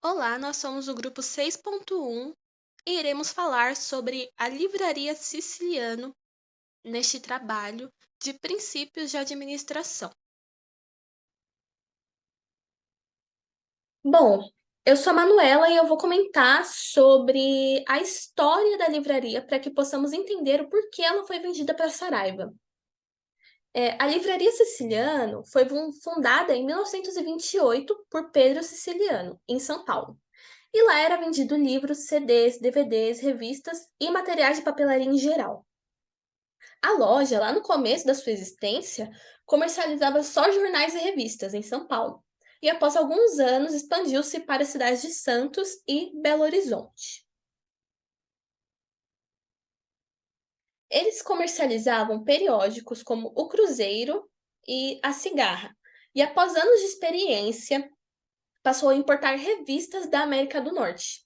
Olá, nós somos o grupo 6.1 e iremos falar sobre a Livraria Siciliano neste trabalho de princípios de administração. Bom, eu sou a Manuela e eu vou comentar sobre a história da livraria para que possamos entender o porquê ela foi vendida para Saraiva. A Livraria Siciliano foi fundada em 1928 por Pedro Siciliano, em São Paulo. E lá era vendido livros, CDs, DVDs, revistas e materiais de papelaria em geral. A loja, lá no começo da sua existência, comercializava só jornais e revistas em São Paulo. E após alguns anos expandiu-se para as cidades de Santos e Belo Horizonte. Eles comercializavam periódicos como O Cruzeiro e A Cigarra. E após anos de experiência, passou a importar revistas da América do Norte.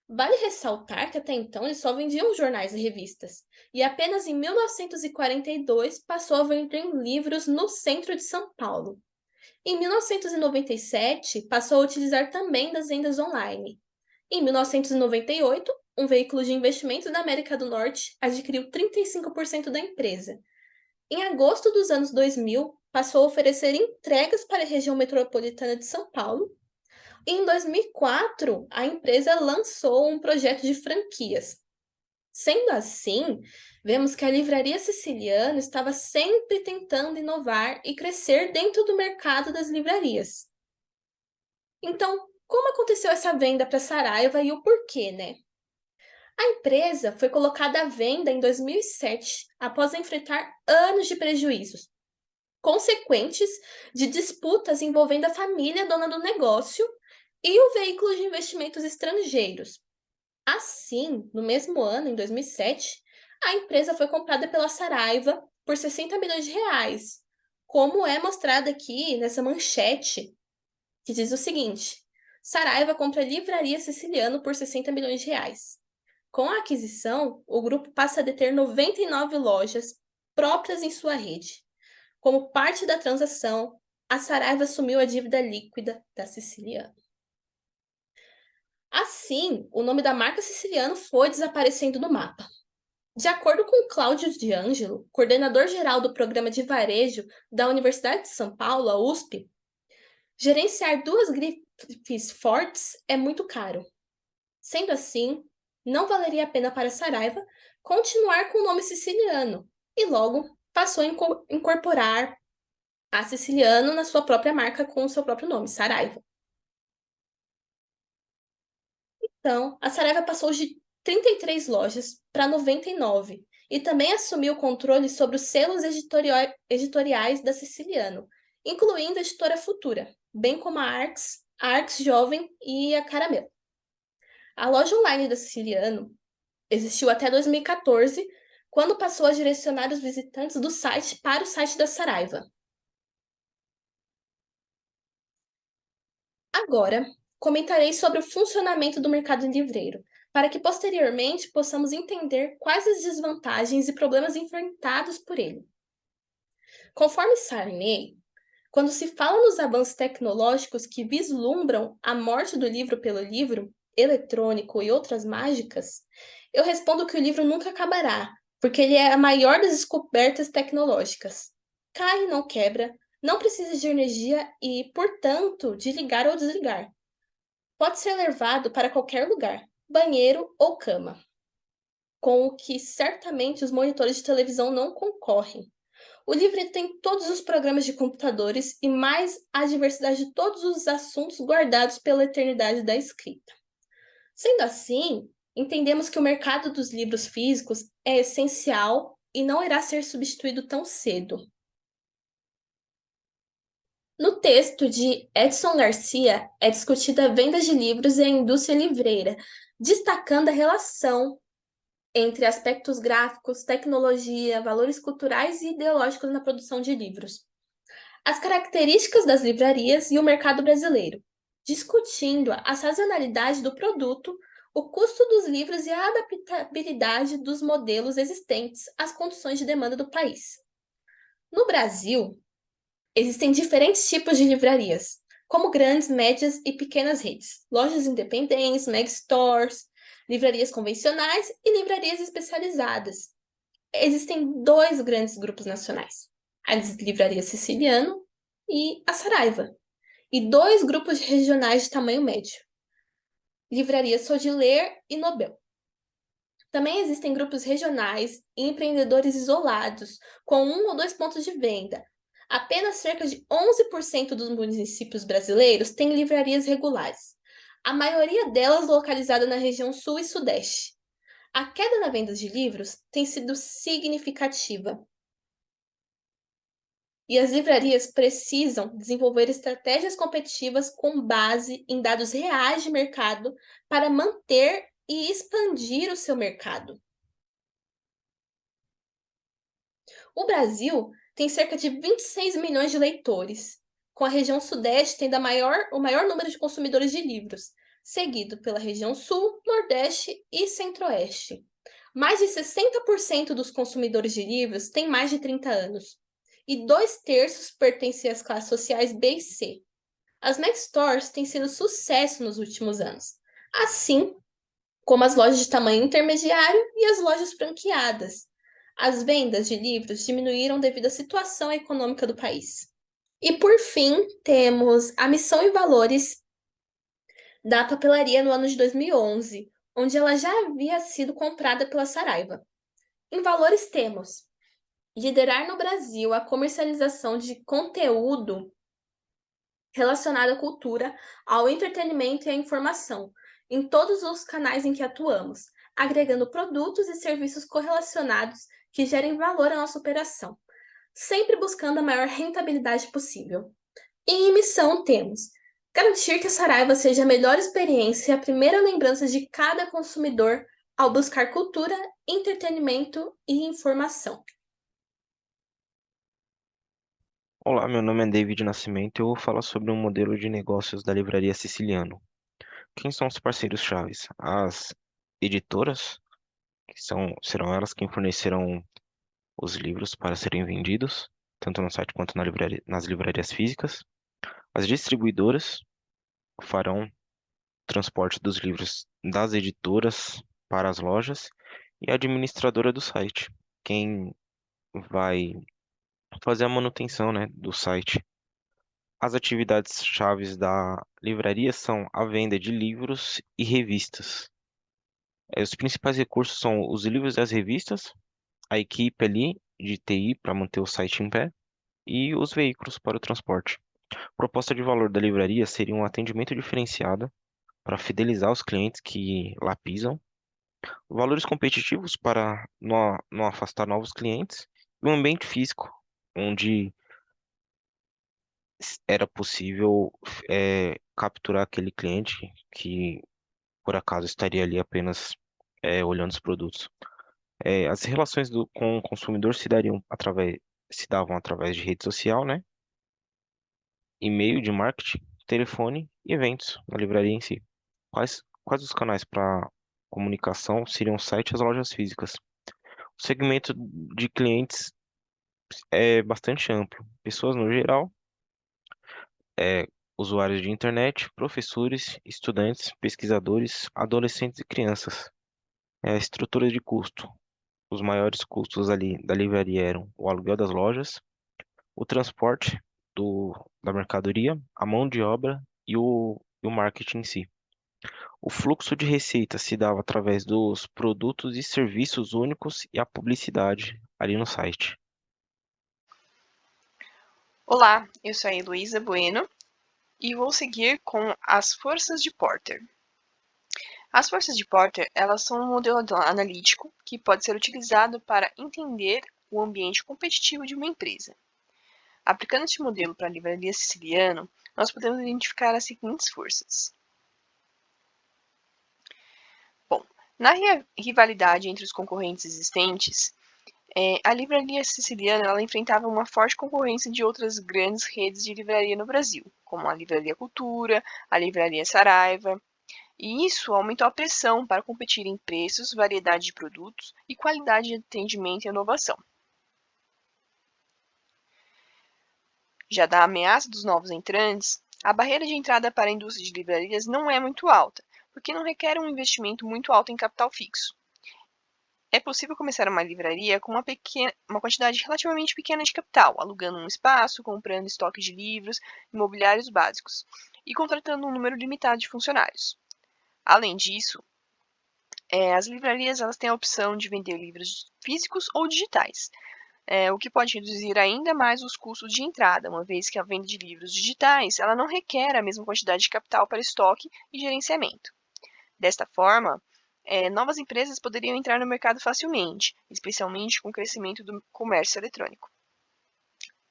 Vale ressaltar que até então eles só vendiam jornais e revistas, e apenas em 1942 passou a vender livros no centro de São Paulo. Em 1997, passou a utilizar também das vendas online. Em 1998, um veículo de investimentos da América do Norte adquiriu 35% da empresa. Em agosto dos anos 2000, passou a oferecer entregas para a região metropolitana de São Paulo. Em 2004, a empresa lançou um projeto de franquias. Sendo assim, vemos que a Livraria Siciliana estava sempre tentando inovar e crescer dentro do mercado das livrarias. Então, como aconteceu essa venda para Saraiva e o porquê, né? A empresa foi colocada à venda em 2007, após enfrentar anos de prejuízos, consequentes de disputas envolvendo a família dona do negócio e o veículo de investimentos estrangeiros. Assim, no mesmo ano, em 2007, a empresa foi comprada pela Saraiva por 60 milhões de reais, como é mostrado aqui nessa manchete, que diz o seguinte: Saraiva compra a Livraria Siciliano por 60 milhões de reais. Com a aquisição, o grupo passa a deter 99 lojas próprias em sua rede. Como parte da transação, a Saraiva assumiu a dívida líquida da Siciliano. Assim, o nome da marca Siciliano foi desaparecendo do mapa. De acordo com Cláudio de Ângelo, coordenador geral do programa de varejo da Universidade de São Paulo, a USP, gerenciar duas grifes fortes é muito caro. Sendo assim, não valeria a pena para Saraiva continuar com o nome siciliano e logo passou a incorporar a Siciliano na sua própria marca com o seu próprio nome, Saraiva. Então, a Saraiva passou de 33 lojas para 99 e também assumiu o controle sobre os selos editoriais da Siciliano, incluindo a editora Futura, bem como a Arx Jovem e a Caramelo. A loja online da Siciliano existiu até 2014, quando passou a direcionar os visitantes do site para o site da Saraiva. Agora, comentarei sobre o funcionamento do mercado livreiro, para que posteriormente possamos entender quais as desvantagens e problemas enfrentados por ele. Conforme Sarney, quando se fala nos avanços tecnológicos que vislumbram a morte do livro pelo livro, eletrônico e outras mágicas, eu respondo que o livro nunca acabará, porque ele é a maior das descobertas tecnológicas. Cai e não quebra, não precisa de energia e, portanto, de ligar ou desligar. Pode ser levado para qualquer lugar, banheiro ou cama, com o que certamente os monitores de televisão não concorrem. O livro tem todos os programas de computadores e mais a diversidade de todos os assuntos guardados pela eternidade da escrita. Sendo assim, entendemos que o mercado dos livros físicos é essencial e não irá ser substituído tão cedo. No texto de Edson Garcia, é discutida a venda de livros e a indústria livreira, destacando a relação entre aspectos gráficos, tecnologia, valores culturais e ideológicos na produção de livros. As características das livrarias e o mercado brasileiro, discutindo a sazonalidade do produto, o custo dos livros e a adaptabilidade dos modelos existentes às condições de demanda do país. No Brasil, existem diferentes tipos de livrarias, como grandes, médias e pequenas redes, lojas independentes, megastores, livrarias convencionais e livrarias especializadas. Existem dois grandes grupos nacionais, a Livraria Siciliano e a Saraiva, e dois grupos regionais de tamanho médio, Livraria Sodiler e Nobel. Também existem grupos regionais e empreendedores isolados, com um ou dois pontos de venda. Apenas cerca de 11% dos municípios brasileiros têm livrarias regulares, a maioria delas localizada na região sul e sudeste. A queda na venda de livros tem sido significativa. E as livrarias precisam desenvolver estratégias competitivas com base em dados reais de mercado para manter e expandir o seu mercado. O Brasil tem cerca de 26 milhões de leitores, com a região Sudeste tendo o maior número de consumidores de livros, seguido pela região Sul, Nordeste e Centro-Oeste. Mais de 60% dos consumidores de livros têm mais de 30 anos, e 2/3 pertencem às classes sociais B e C. As Mac Stores têm sido sucesso nos últimos anos, assim como as lojas de tamanho intermediário e as lojas franqueadas. As vendas de livros diminuíram devido à situação econômica do país. E por fim, temos a missão e valores da papelaria no ano de 2011, onde ela já havia sido comprada pela Saraiva. Em valores temos liderar no Brasil a comercialização de conteúdo relacionado à cultura, ao entretenimento e à informação, em todos os canais em que atuamos, agregando produtos e serviços correlacionados que gerem valor à nossa operação, sempre buscando a maior rentabilidade possível. E em missão temos garantir que a Saraiva seja a melhor experiência e a primeira lembrança de cada consumidor ao buscar cultura, entretenimento e informação. Olá, meu nome é David Nascimento e eu vou falar sobre um modelo de negócios da Livraria Siciliano. Quem são os parceiros chaves? As editoras, serão elas quem fornecerão os livros para serem vendidos, tanto no site quanto nas livrarias físicas. As distribuidoras farão o transporte dos livros das editoras para as lojas e a administradora do site, quem vai fazer a manutenção, né, do site. As atividades chaves da livraria são a venda de livros e revistas. Os principais recursos são os livros e as revistas, a equipe ali de TI para manter o site em pé e os veículos para o transporte. Proposta de valor da livraria seria um atendimento diferenciado para fidelizar os clientes que lá pisam, valores competitivos para não afastar novos clientes e um ambiente físico onde era possível capturar aquele cliente que por acaso estaria ali apenas olhando os produtos. As relações com o consumidor se davam através de rede social, né? E-mail de marketing, telefone e eventos na livraria em si. Quais os canais para comunicação seriam o site e as lojas físicas? O segmento de clientes é bastante amplo. Pessoas no geral, é, usuários de internet, professores, estudantes, pesquisadores, adolescentes e crianças. Estrutura de custo. Os maiores custos ali da livraria eram o aluguel das lojas, o transporte da mercadoria, a mão de obra e o marketing em si. O fluxo de receita se dava através dos produtos e serviços únicos e a publicidade ali no site. Olá, eu sou a Heloísa Bueno e vou seguir com as forças de Porter. As forças de Porter, elas são um modelo analítico que pode ser utilizado para entender o ambiente competitivo de uma empresa. Aplicando este modelo para a livraria Siciliano, nós podemos identificar as seguintes forças. Bom, na rivalidade entre os concorrentes existentes, a livraria Siciliano ela enfrentava uma forte concorrência de outras grandes redes de livraria no Brasil, como a Livraria Cultura, a Livraria Saraiva, e isso aumentou a pressão para competir em preços, variedade de produtos e qualidade de atendimento e inovação. Já da ameaça dos novos entrantes, A barreira de entrada para a indústria de livrarias não é muito alta, porque não requer um investimento muito alto em capital fixo. É possível começar uma livraria com uma quantidade relativamente pequena de capital, alugando um espaço, comprando estoque de livros, imobiliários básicos e contratando um número limitado de funcionários. Além disso, as livrarias elas têm a opção de vender livros físicos ou digitais, o que pode reduzir ainda mais os custos de entrada, uma vez que a venda de livros digitais ela não requer a mesma quantidade de capital para estoque e gerenciamento. Desta forma, novas empresas poderiam entrar no mercado facilmente, especialmente com o crescimento do comércio eletrônico.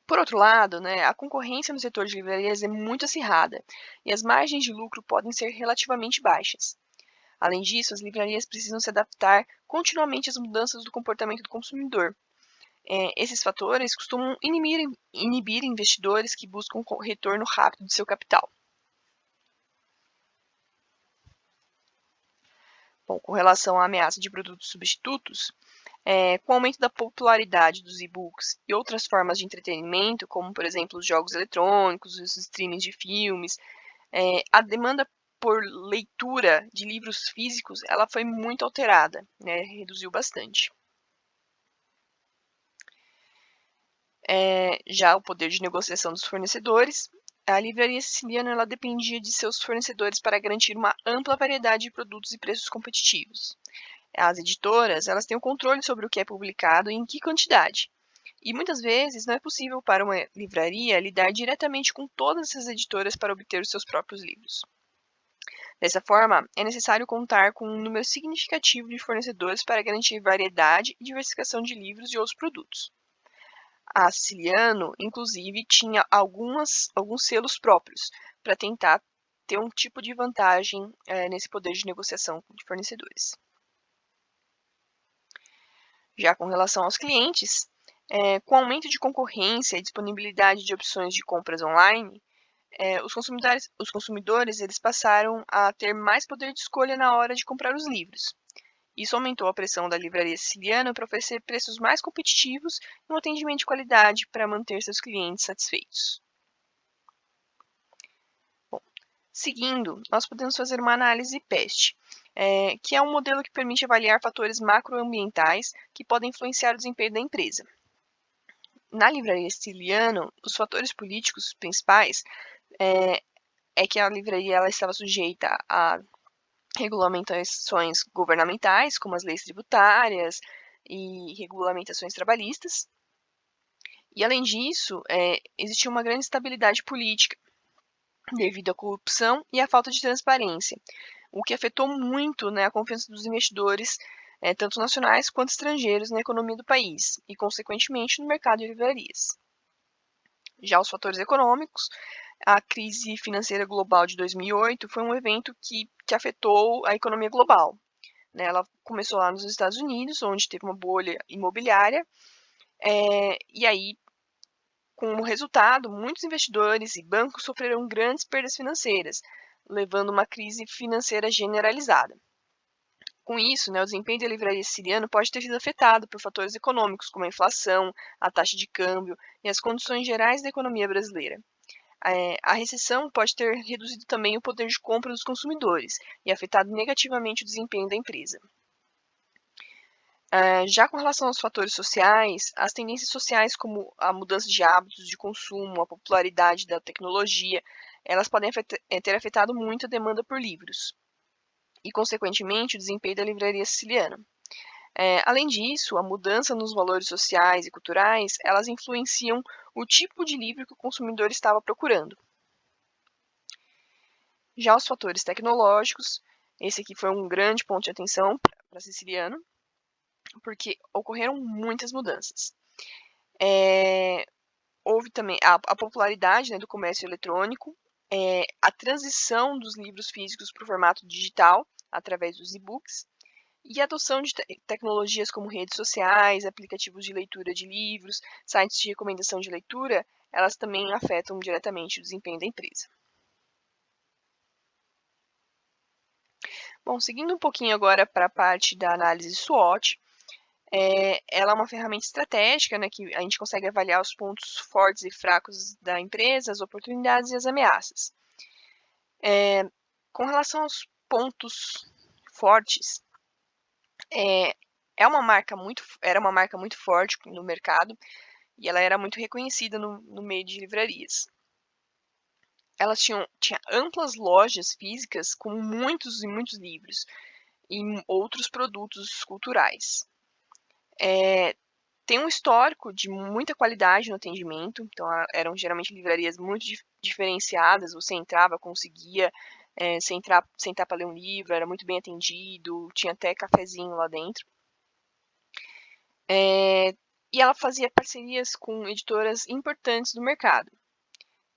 Por outro lado, a concorrência no setor de livrarias é muito acirrada e as margens de lucro podem ser relativamente baixas. Além disso, as livrarias precisam se adaptar continuamente às mudanças do comportamento do consumidor. Esses fatores costumam inibir investidores que buscam um retorno rápido de seu capital. Bom, com relação à ameaça de produtos substitutos, com o aumento da popularidade dos e-books e outras formas de entretenimento, como, por exemplo, os jogos eletrônicos, os streamings de filmes, a demanda por leitura de livros físicos ela foi muito alterada, reduziu bastante. Já o poder de negociação dos fornecedores, a livraria siciliana ela dependia de seus fornecedores para garantir uma ampla variedade de produtos e preços competitivos. As editoras elas têm o controle sobre o que é publicado e em que quantidade. E muitas vezes não é possível para uma livraria lidar diretamente com todas essas editoras para obter os seus próprios livros. Dessa forma, é necessário contar com um número significativo de fornecedores para garantir variedade e diversificação de livros e outros produtos. A Siciliano, inclusive, tinha alguns selos próprios para tentar ter um tipo de vantagem nesse poder de negociação de fornecedores. Já com relação aos clientes, com o aumento de concorrência e disponibilidade de opções de compras online, os consumidores eles passaram a ter mais poder de escolha na hora de comprar os livros. Isso aumentou a pressão da livraria siciliana para oferecer preços mais competitivos e um atendimento de qualidade para manter seus clientes satisfeitos. Bom, seguindo, nós podemos fazer uma análise PEST, que é um modelo que permite avaliar fatores macroambientais que podem influenciar o desempenho da empresa. Na livraria siciliana, os fatores políticos principais é que a livraria ela estava sujeita a regulamentações governamentais, como as leis tributárias e regulamentações trabalhistas. E, além disso, existia uma grande instabilidade política devido à corrupção e à falta de transparência, o que afetou muito a confiança dos investidores, tanto nacionais quanto estrangeiros, na economia do país e, consequentemente, no mercado de livrarias. Já os fatores econômicos, a crise financeira global de 2008 foi um evento que afetou a economia global. Ela começou lá nos Estados Unidos, onde teve uma bolha imobiliária, e aí, como resultado, muitos investidores e bancos sofreram grandes perdas financeiras, levando a uma crise financeira generalizada. Com isso, o desempenho da livraria siciliana pode ter sido afetado por fatores econômicos, como a inflação, a taxa de câmbio e as condições gerais da economia brasileira. A recessão pode ter reduzido também o poder de compra dos consumidores e afetado negativamente o desempenho da empresa. Já com relação aos fatores sociais, as tendências sociais como a mudança de hábitos de consumo, a popularidade da tecnologia, elas podem ter afetado muito a demanda por livros e, consequentemente, o desempenho da livraria siciliana. Além disso, a mudança nos valores sociais e culturais, elas influenciam o tipo de livro que o consumidor estava procurando. Já os fatores tecnológicos, esse aqui foi um grande ponto de atenção para Siciliano, porque ocorreram muitas mudanças. Houve também a popularidade do comércio eletrônico, a transição dos livros físicos para o formato digital, através dos e-books, e a adoção de tecnologias como redes sociais, aplicativos de leitura de livros, sites de recomendação de leitura, elas também afetam diretamente o desempenho da empresa. Bom, seguindo um pouquinho agora para a parte da análise SWOT, ela é uma ferramenta estratégica, que a gente consegue avaliar os pontos fortes e fracos da empresa, as oportunidades e as ameaças. Com relação aos pontos fortes, era uma marca muito forte no mercado e ela era muito reconhecida no meio de livrarias. Elas tinha amplas lojas físicas com muitos e muitos livros e outros produtos culturais. Tem um histórico de muita qualidade no atendimento, então eram geralmente livrarias muito diferenciadas, você entrava, conseguia sentar para ler um livro, era muito bem atendido, tinha até cafezinho lá dentro. E ela fazia parcerias com editoras importantes do mercado.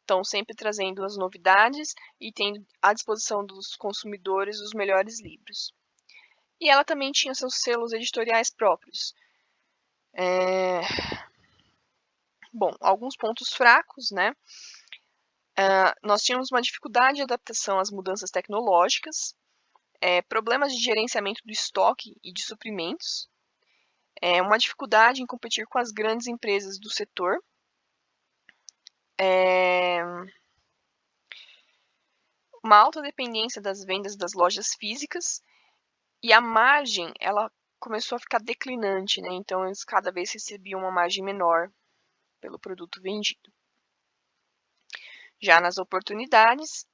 Então, sempre trazendo as novidades e tendo à disposição dos consumidores os melhores livros. E ela também tinha seus selos editoriais próprios. Bom, alguns pontos fracos, né? Nós tínhamos uma dificuldade de adaptação às mudanças tecnológicas, problemas de gerenciamento do estoque e de suprimentos, uma dificuldade em competir com as grandes empresas do setor, uma alta dependência das vendas das lojas físicas e a margem ela começou a ficar declinante, né? Então eles cada vez recebiam uma margem menor pelo produto vendido. Já nas oportunidades,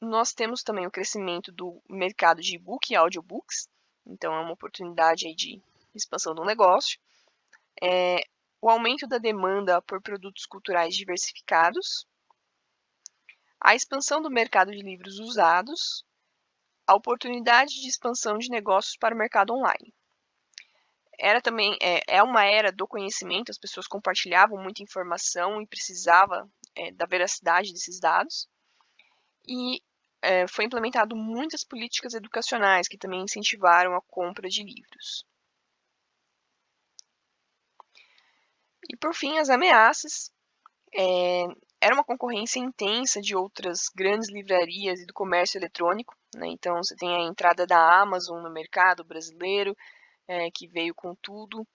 nós temos também o crescimento do mercado de e-book e audiobooks, então é uma oportunidade aí de expansão do negócio. O aumento da demanda por produtos culturais diversificados, a expansão do mercado de livros usados, a oportunidade de expansão de negócios para o mercado online. É uma era do conhecimento, as pessoas compartilhavam muita informação e precisava da veracidade desses dados. E foi implementado muitas políticas educacionais que também incentivaram a compra de livros. E por fim, as ameaças. Era uma concorrência intensa de outras grandes livrarias e do comércio eletrônico, né? Então você tem a entrada da Amazon no mercado brasileiro, que veio com tudo.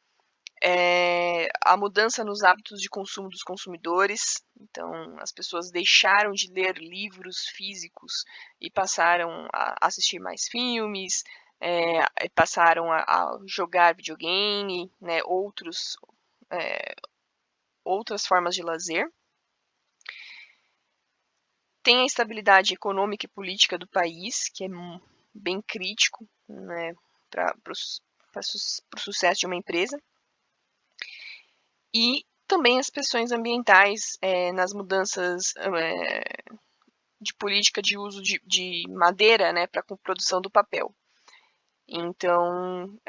A mudança nos hábitos de consumo dos consumidores, então as pessoas deixaram de ler livros físicos e passaram a assistir mais filmes, passaram a jogar videogame, né, outras formas de lazer. Tem a estabilidade econômica e política do país, que é bem crítico, né, para o sucesso de uma empresa. E também as pressões ambientais nas mudanças de política de uso de madeira, né, para a produção do papel. Então,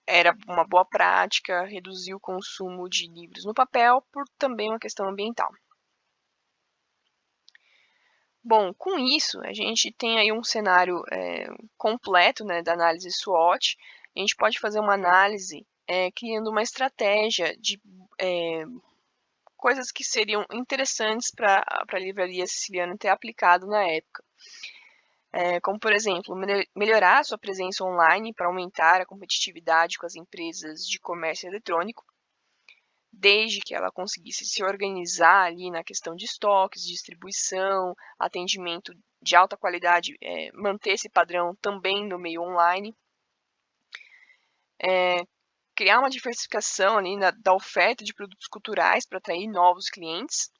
era uma boa prática reduzir o consumo de livros no papel por também uma questão ambiental. Bom, com isso, a gente tem aí um cenário completo, né, da análise SWOT. A gente pode fazer uma análise criando uma estratégia de coisas que seriam interessantes para a livraria siciliana ter aplicado na época. Como, por exemplo, melhorar a sua presença online para aumentar a competitividade com as empresas de comércio eletrônico, desde que ela conseguisse se organizar ali na questão de estoques, distribuição, atendimento de alta qualidade, manter esse padrão também no meio online. Criar uma diversificação ali da oferta de produtos culturais para atrair novos clientes.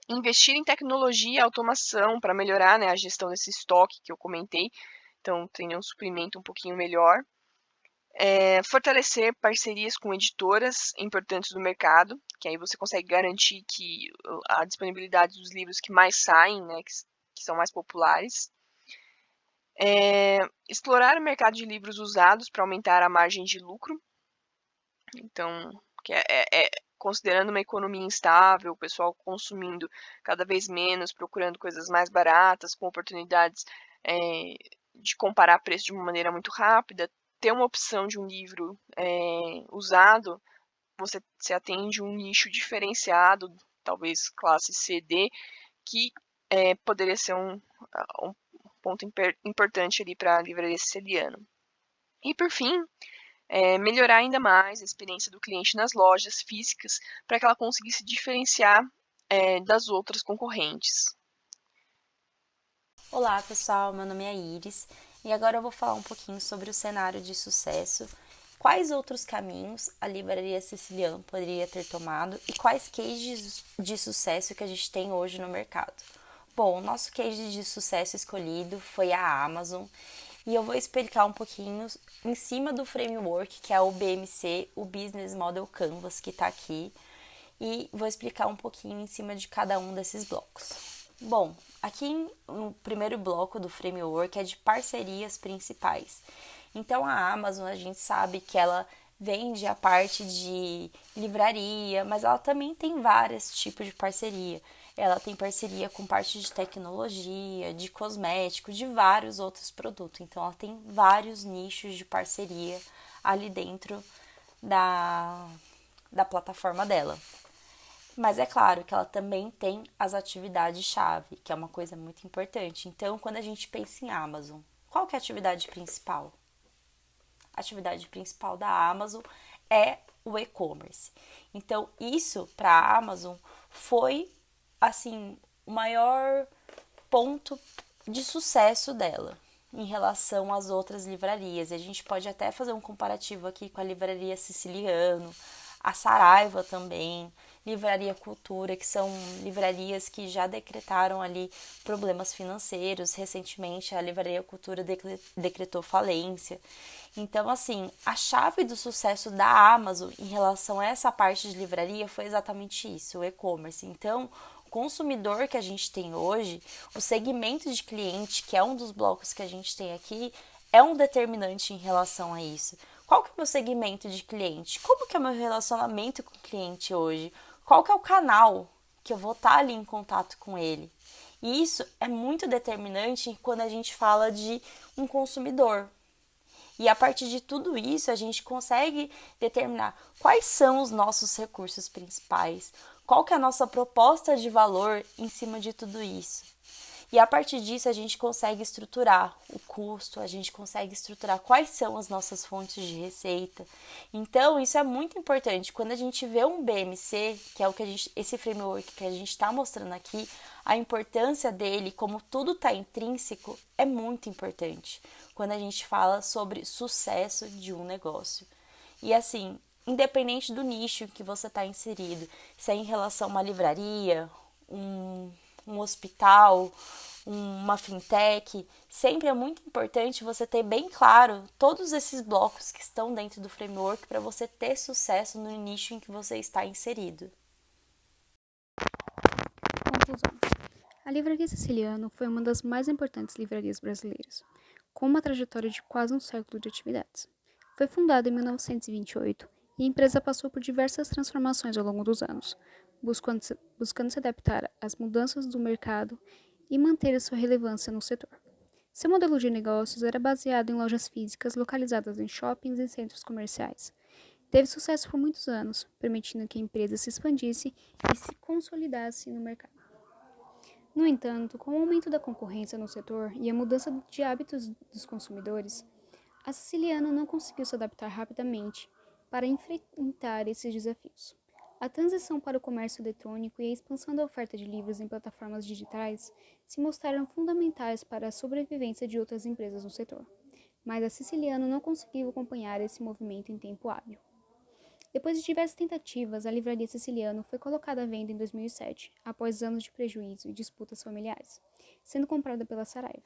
Investir em tecnologia e automação para melhorar, né, a gestão desse estoque que eu comentei. Então, tem um suprimento um pouquinho melhor. Fortalecer parcerias com editoras importantes do mercado, que aí você consegue garantir que a disponibilidade dos livros que mais saem, né, que são mais populares. Explorar o mercado de livros usados para aumentar a margem de lucro. Então, que considerando uma economia instável, o pessoal consumindo cada vez menos, procurando coisas mais baratas, com oportunidades de comparar preço de uma maneira muito rápida, ter uma opção de um livro usado, você atende um nicho diferenciado, talvez classe CD, que poderia ser um ponto importante ali para a livraria siciliana. E por fim, melhorar ainda mais a experiência do cliente nas lojas físicas para que ela conseguisse diferenciar das outras concorrentes. Olá pessoal, meu nome é Iris e agora eu vou falar um pouquinho sobre o cenário de sucesso, quais outros caminhos a Livraria Siciliano poderia ter tomado e quais cases de sucesso que a gente tem hoje no mercado. Bom, o nosso case de sucesso escolhido foi a Amazon e eu vou explicar um pouquinho em cima do framework que é o BMC, o Business Model Canvas, que está aqui, e vou explicar um pouquinho em cima de cada um desses blocos. Bom, aqui no primeiro bloco do framework é de parcerias principais. Então a Amazon, a gente sabe que ela vende a parte de livraria, mas ela também tem vários tipos de parceria. Ela tem parceria com parte de tecnologia, de cosméticos, de vários outros produtos. Então ela tem vários nichos de parceria ali dentro da plataforma dela. Mas é claro que ela também tem as atividades-chave, que é uma coisa muito importante. Então, quando a gente pensa em Amazon, qual que é a atividade principal? A atividade principal da Amazon é o e-commerce. Então, isso para a Amazon foi, assim, o maior ponto de sucesso dela em relação às outras livrarias. E a gente pode até fazer um comparativo aqui com a Livraria Siciliano, a Saraiva também, Livraria Cultura, que são livrarias que já decretaram ali problemas financeiros. Recentemente, a Livraria Cultura decretou falência. Então, assim, a chave do sucesso da Amazon em relação a essa parte de livraria foi exatamente isso, o e-commerce. Então, o consumidor que a gente tem hoje, o segmento de cliente, que é um dos blocos que a gente tem aqui, é um determinante em relação a isso. Qual que é o meu segmento de cliente? Como que é o meu relacionamento com o cliente hoje? Qual que é o canal que eu vou estar ali em contato com ele? E isso é muito determinante quando a gente fala de um consumidor. E a partir de tudo isso, a gente consegue determinar quais são os nossos recursos principais, qual que é a nossa proposta de valor em cima de tudo isso. E a partir disso a gente consegue estruturar o custo, a gente consegue estruturar quais são as nossas fontes de receita. Então, isso é muito importante. Quando a gente vê um BMC, que é o que esse framework que a gente está mostrando aqui, a importância dele, como tudo está intrínseco, é muito importante quando a gente fala sobre sucesso de um negócio. E assim, independente do nicho que você está inserido, se é em relação a uma livraria, um hospital, uma fintech, sempre é muito importante você ter bem claro todos esses blocos que estão dentro do framework para você ter sucesso no nicho em que você está inserido. Conclusão. A Livraria Siciliano foi uma das mais importantes livrarias brasileiras, com uma trajetória de quase um século de atividades. Foi fundada em 1928 e a empresa passou por diversas transformações ao longo dos anos, buscando se adaptar às mudanças do mercado e manter a sua relevância no setor. Seu modelo de negócios era baseado em lojas físicas localizadas em shoppings e centros comerciais. Teve sucesso por muitos anos, permitindo que a empresa se expandisse e se consolidasse no mercado. No entanto, com o aumento da concorrência no setor e a mudança de hábitos dos consumidores, a Siciliano não conseguiu se adaptar rapidamente para enfrentar esses desafios. A transição para o comércio eletrônico e a expansão da oferta de livros em plataformas digitais se mostraram fundamentais para a sobrevivência de outras empresas no setor, mas a Siciliano não conseguiu acompanhar esse movimento em tempo hábil. Depois de diversas tentativas, a Livraria Siciliano foi colocada à venda em 2007, após anos de prejuízo e disputas familiares, sendo comprada pela Saraiva.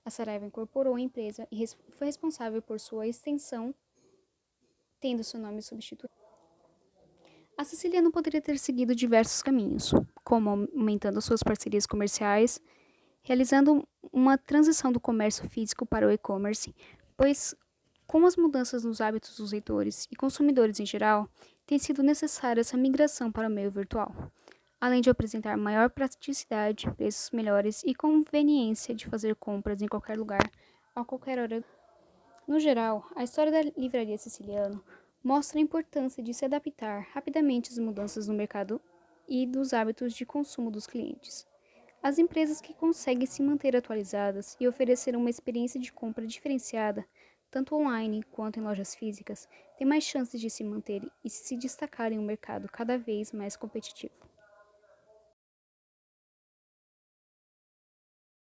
A Saraiva incorporou a empresa e foi responsável por sua extensão, tendo seu nome substituído. A Siciliano poderia ter seguido diversos caminhos, como aumentando suas parcerias comerciais, realizando uma transição do comércio físico para o e-commerce, pois, com as mudanças nos hábitos dos leitores e consumidores em geral, tem sido necessária essa migração para o meio virtual, além de apresentar maior praticidade, preços melhores e conveniência de fazer compras em qualquer lugar, a qualquer hora. No geral, a história da Livraria Siciliano mostra a importância de se adaptar rapidamente às mudanças no mercado e dos hábitos de consumo dos clientes. As empresas que conseguem se manter atualizadas e oferecer uma experiência de compra diferenciada, tanto online quanto em lojas físicas, têm mais chances de se manter e se destacar em um mercado cada vez mais competitivo.